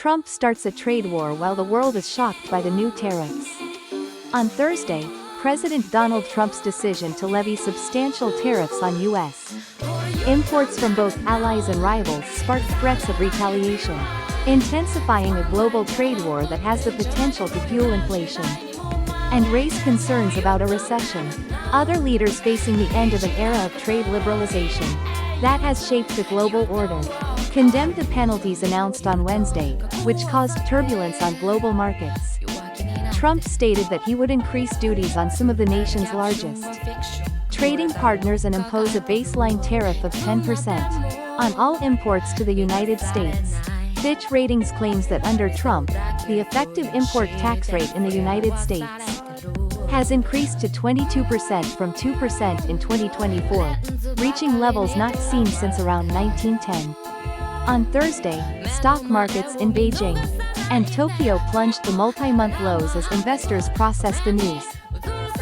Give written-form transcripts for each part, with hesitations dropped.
Trump starts a trade war while the world is shocked by the new tariffs. On Thursday, President Donald Trump's decision to levy substantial tariffs on U.S. imports from both allies and rivals sparked threats of retaliation, intensifying a global trade war that has the potential to fuel inflation and raise concerns about a recession. Other leaders facing the end of an era of trade liberalization that has shaped the global order condemned the penalties announced on Wednesday, which caused turbulence on global markets. Trump stated that he would increase duties on some of the nation's largest trading partners and impose a baseline tariff of 10% on all imports to the United States. Fitch Ratings claims that under Trump, the effective import tax rate in the United States has increased to 22% from 2% in 2024, reaching levels not seen since around 1910. On Thursday, stock markets in Beijing and Tokyo plunged to multi-month lows as investors processed the news.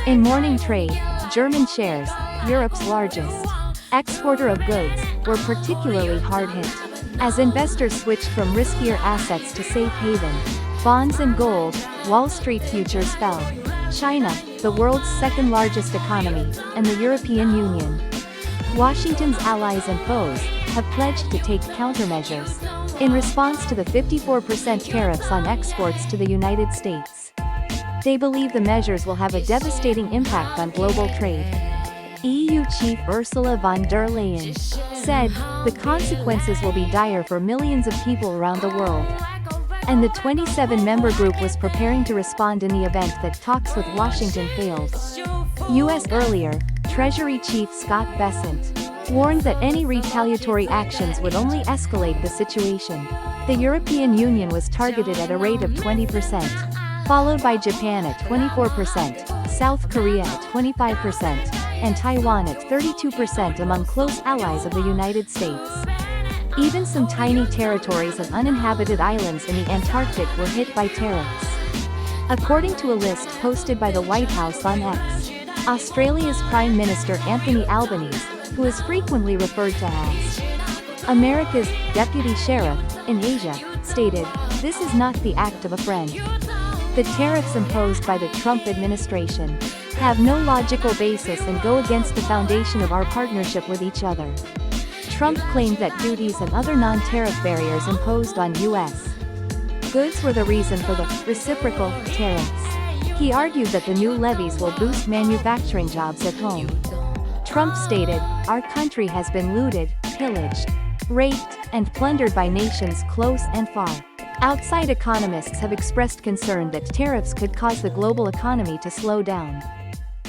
In morning trade, German shares, Europe's largest exporter of goods, were particularly hard hit, as investors switched from riskier assets to safe haven bonds and gold. Wall Street futures fell. China, the world's second-largest economy, and the European Union, Washington's allies and foes, have pledged to take countermeasures in response to the 54% tariffs on exports to the United States. They believe the measures will have a devastating impact on global trade. EU Chief Ursula von der Leyen said, "The consequences will be dire for millions of people around the world." And the 27-member group was preparing to respond in the event that talks with Washington failed. U.S. earlier, Treasury Chief Scott Bessent warned that any retaliatory actions would only escalate the situation. The European Union was targeted at a rate of 20%, followed by Japan at 24%, South Korea at 25%, and Taiwan at 32% among close allies of the United States. Even some tiny territories and uninhabited islands in the Antarctic were hit by tariffs. According to a list posted by the White House on X, Australia's Prime Minister Anthony Albanese, who is frequently referred to as America's deputy sheriff in Asia, stated, "This is not the act of a friend." The tariffs imposed by the Trump administration have no logical basis and go against the foundation of our partnership with each other. Trump claimed that duties and other non-tariff barriers imposed on U.S. goods were the reason for the reciprocal tariffs. He argued that the new levies will boost manufacturing jobs at home. Trump stated, "Our country has been looted, pillaged, raped, and plundered by nations close and far." Outside economists have expressed concern that tariffs could cause the global economy to slow down,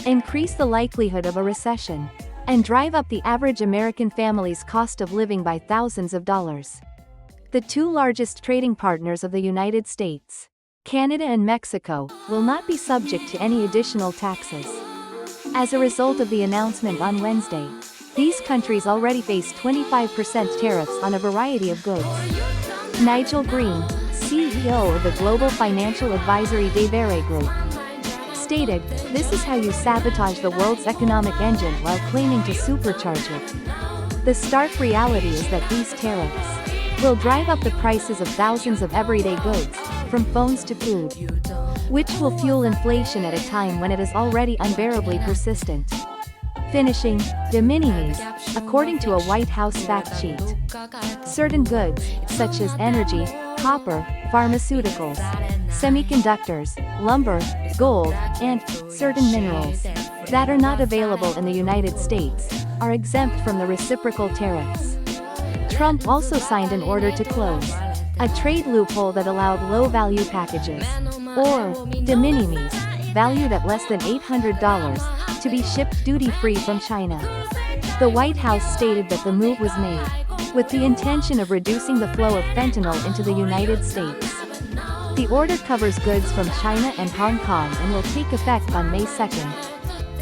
increase the likelihood of a recession, and drive up the average American family's cost of living by thousands of dollars. The two largest trading partners of the United States, Canada and Mexico, will not be subject to any additional taxes. As a result of the announcement on Wednesday, these countries already face 25% tariffs on a variety of goods. Nigel Green, CEO of the global financial advisory Davere Group, stated, "This is how you sabotage the world's economic engine while claiming to supercharge it." The stark reality is that these tariffs will drive up the prices of thousands of everyday goods, from phones to food, which will fuel inflation at a time when it is already unbearably persistent. Finishing, de minimis, according to a White House fact sheet. Certain goods, such as energy, copper, pharmaceuticals, semiconductors, lumber, gold, and certain minerals that are not available in the United States, are exempt from the reciprocal tariffs. Trump also signed an order to close a trade loophole that allowed low-value packages, or de minimis, valued at less than $800, to be shipped duty-free from China. The White House stated that the move was made with the intention of reducing the flow of fentanyl into the United States. The order covers goods from China and Hong Kong and will take effect on May 2nd.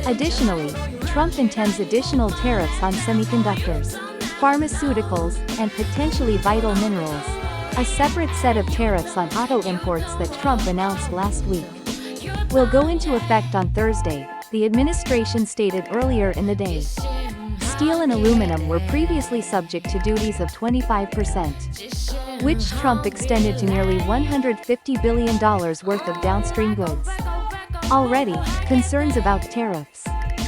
Additionally, Trump intends additional tariffs on semiconductors, pharmaceuticals, and potentially vital minerals, a separate set of tariffs on auto imports that Trump announced last week will go into effect on Thursday, the administration stated earlier in the day. Steel and aluminum were previously subject to duties of 25%, which Trump extended to nearly $150 billion worth of downstream goods. Already, concerns about tariffs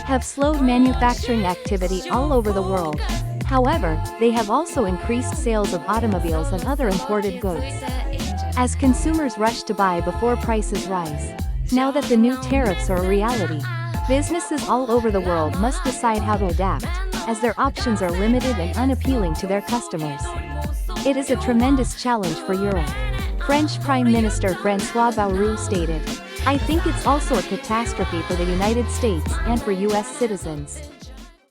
have slowed manufacturing activity all over the world. However, they have also increased sales of automobiles and other imported goods, as consumers rush to buy before prices rise. Now that the new tariffs are a reality, businesses all over the world must decide how to adapt, as their options are limited and unappealing to their customers. It is a tremendous challenge for Europe. French Prime Minister François Bayrou stated, "I think it's also a catastrophe for the United States and for US citizens."